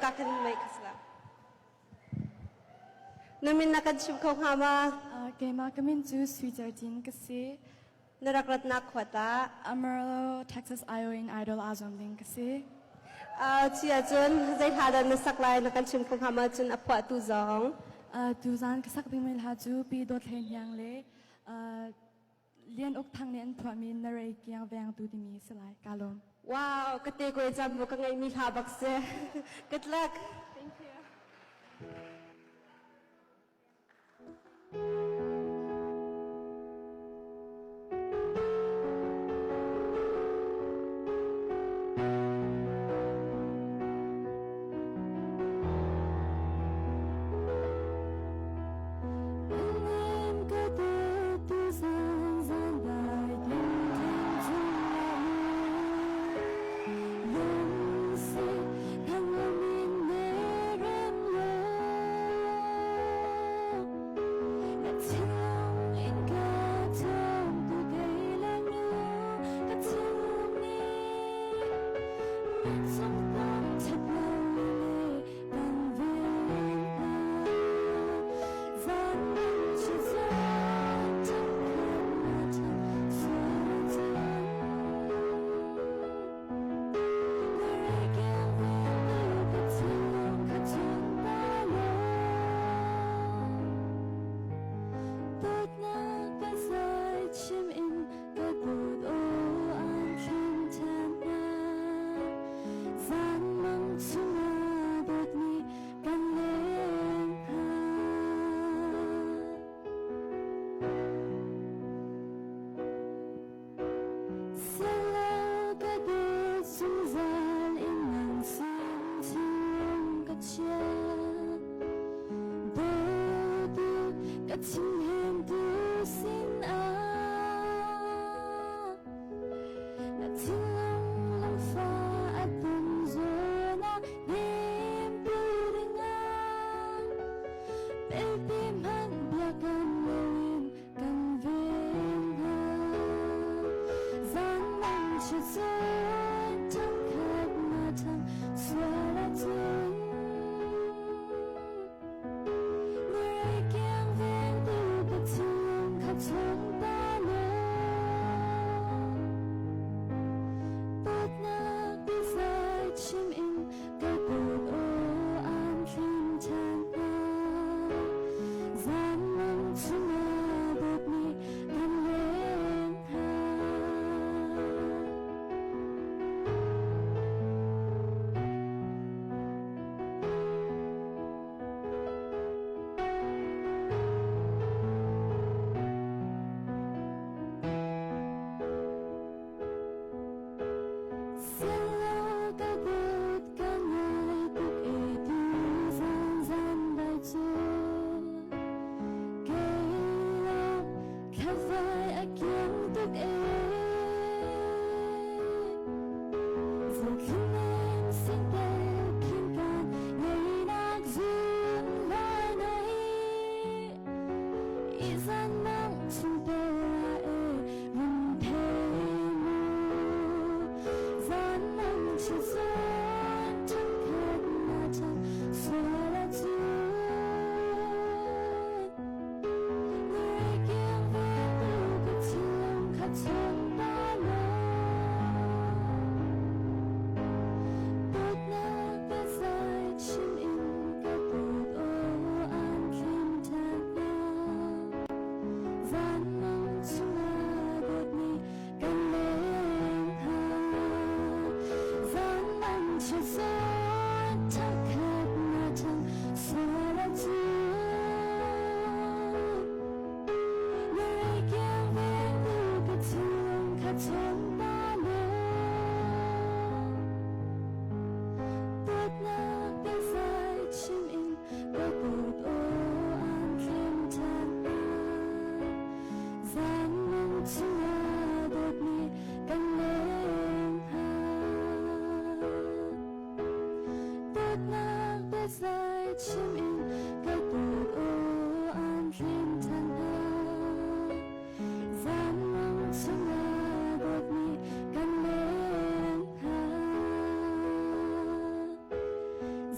kakin may kasla. Namin nakadship ko hama. Kema kamin to Switzerland kasi. Naraklat na kwata. Amarillo, Texas, Iowa, in Idol Azom din kasi. Chia chun zai hada na saklay nakadship ko hama chun apwa tu zong. Tuzan kasak din may haju pi dot hen yang le. Lian ok thang lian phwa min na rei kyang vang tu di mi salai kalom. Wow, kate ko jam mo ka ngay mi habak se. Good luck. Thank you.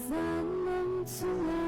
Za 从来